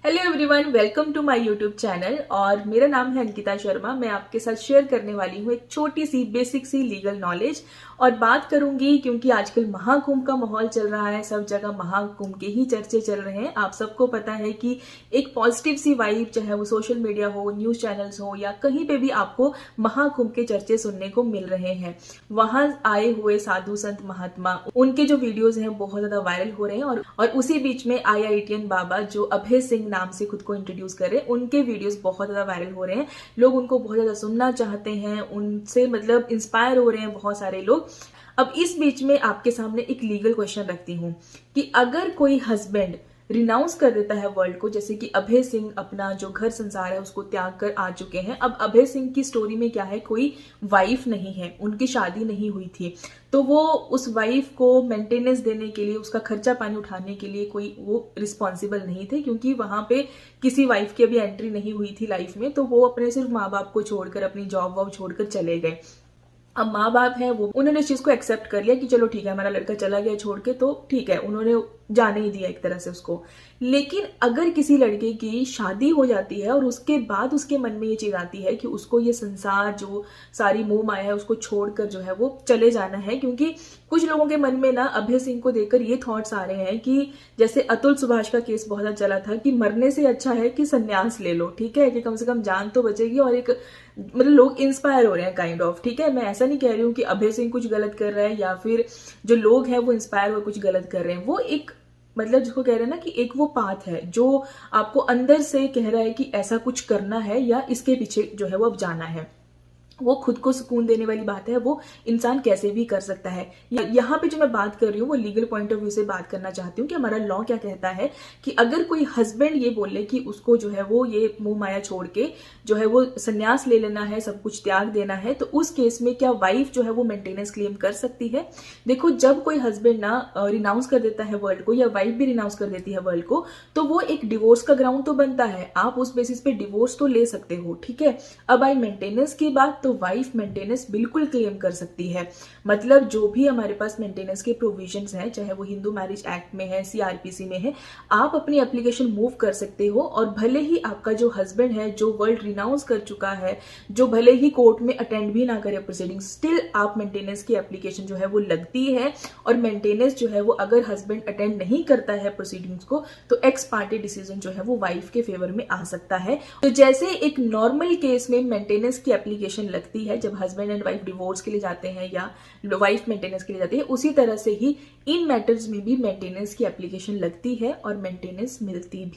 Hello everyone, welcome to my YouTube channel. और मेरा नाम है अंकिता शर्मा। मैं आपके साथ शेयर करने वाली हूँ एक छोटी सी बेसिक सी लीगल नॉलेज और बात करूंगी क्योंकि आजकल महाकुंभ का माहौल चल रहा है। सब जगह महाकुंभ के ही चर्चे चल रहे हैं। आप सबको पता है कि एक पॉजिटिव सी वाइब, चाहे वो सोशल मीडिया हो, न्यूज चैनल्स हो या कहीं पे भी आपको महाकुंभ के चर्चे सुनने को मिल रहे हैं। वहां आए हुए साधु संत महात्मा, उनके जो वीडियोज हैं बहुत ज्यादा वायरल हो रहे हैं। और उसी बीच में IITN बाबा जो अभय सिंह नाम से खुद को इंट्रोड्यूस कर रहे हैं, उनके वीडियोस बहुत ज्यादा वायरल हो रहे हैं। लोग उनको बहुत ज्यादा सुनना चाहते हैं, उनसे मतलब इंस्पायर हो रहे हैं बहुत सारे लोग। अब इस बीच में आपके सामने एक लीगल क्वेश्चन रखती हूँ कि अगर कोई हस्बैंड रिनाउंस कर देता है वर्ल्ड को, जैसे कि अभय सिंह अपना जो घर संसार है उसको त्याग कर आ चुके हैं। अब अभय सिंह की स्टोरी में क्या है, कोई वाइफ नहीं है, उनकी शादी नहीं हुई थी, तो वो उस वाइफ को मेंटेनेंस देने के लिए, उसका खर्चा पानी उठाने के लिए कोई वो रिस्पॉन्सिबल नहीं थे, क्योंकि वहां पे किसी वाइफ की अभी एंट्री नहीं हुई थी लाइफ में। तो वो अपने सिर्फ माँ बाप को छोड़कर, अपनी जॉब वॉब छोड़कर चले गए। अब माँ बाप है वो, उन्होंने इस चीज को एक्सेप्ट कर लिया कि चलो ठीक है, हमारा लड़का चला गया छोड़ के, तो ठीक है, उन्होंने जाने ही दिया एक तरह से उसको। लेकिन अगर किसी लड़के की शादी हो जाती है और उसके बाद उसके मन में ये चीज आती है कि उसको ये संसार, जो सारी मोह माया है, उसको छोड़कर जो है वो चले जाना है, क्योंकि कुछ लोगों के मन में ना अभय सिंह को देखकर ये थॉट्स आ रहे हैं कि जैसे अतुल सुभाष का केस बहुत ज्यादा चला था कि मरने से अच्छा है कि संन्यास ले लो, ठीक है, कि कम से कम जान तो बचेगी। और एक मतलब लोग इंस्पायर हो रहे हैं काइंड ऑफ, ठीक है। मैं ऐसा नहीं कह रही हूँ कि अभय सिंह कुछ गलत कर रहा है या फिर जो लोग हैं वो इंस्पायर हो कुछ गलत कर रहे हैं। वो एक मतलब जिसको कह रहे हैं ना कि एक वो पाथ है जो आपको अंदर से कह रहा है कि ऐसा कुछ करना है या इसके पीछे जो है वो अब जाना है। वो खुद को सुकून देने वाली बात है, वो इंसान कैसे भी कर सकता है। यहाँ पे जो मैं बात कर रही हूँ वो लीगल पॉइंट ऑफ व्यू से बात करना चाहती हूँ कि हमारा लॉ क्या कहता है कि अगर कोई हस्बैंड ये बोले कि उसको जो है वो ये मोह माया छोड़ के जो है वो संन्यास ले लेना है, सब कुछ त्याग देना है, तो उस केस में क्या वाइफ जो है वो मेंटेनेंस क्लेम कर सकती है? देखो, जब कोई हस्बैंड ना रिनाउंस कर देता है वर्ल्ड को या वाइफ भी रिनाउंस कर देती है वर्ल्ड को, तो वो एक डिवोर्स का ग्राउंड तो बनता है। आप उस बेसिस पे डिवोर्स तो ले सकते हो, ठीक है। अब आई मेंटेनेंस की बात, तो वाइफ मेंटेनेंस बिल्कुल क्लेम कर सकती है। मतलब जो भी हमारे पास मेंटेनेंस के प्रोविजंस हैं, चाहे वो हिंदू मैरिज एक्ट में है, CRPC में है, आप अपनी एप्लीकेशन मूव कर सकते हो। और भले ही आपका जो हस्बैंड है जो वर्ल्ड रिनाउंस कर चुका है, जो भले ही कोर्ट में अटेंड भी ना करे प्रोसीडिंग, स्टिल आप मेंटेनेंस की एप्लीकेशन जो है वो लगती है। और मेंटेनेंस जो है वो अगर हस्बैंड अटेंड नहीं करता है प्रोसीडिंग्स को, तो एक्स पार्टी डिसीजन जो है वो वाइफ के फेवर में आ सकता है। तो जैसे एक नॉर्मल केस में मेंटेनेंस की एप्लीकेशन लगती है जब हस्बैंड एंड वाइफ डिवोर्स के लिए जाते हैं या वाइफ मेंटेनेंस के लिए जाती है, उसी तरह से ही इन मैटर्स में भी मेंटेनेंस की एप्लीकेशन लगती है और मेंटेनेंस मिलती भी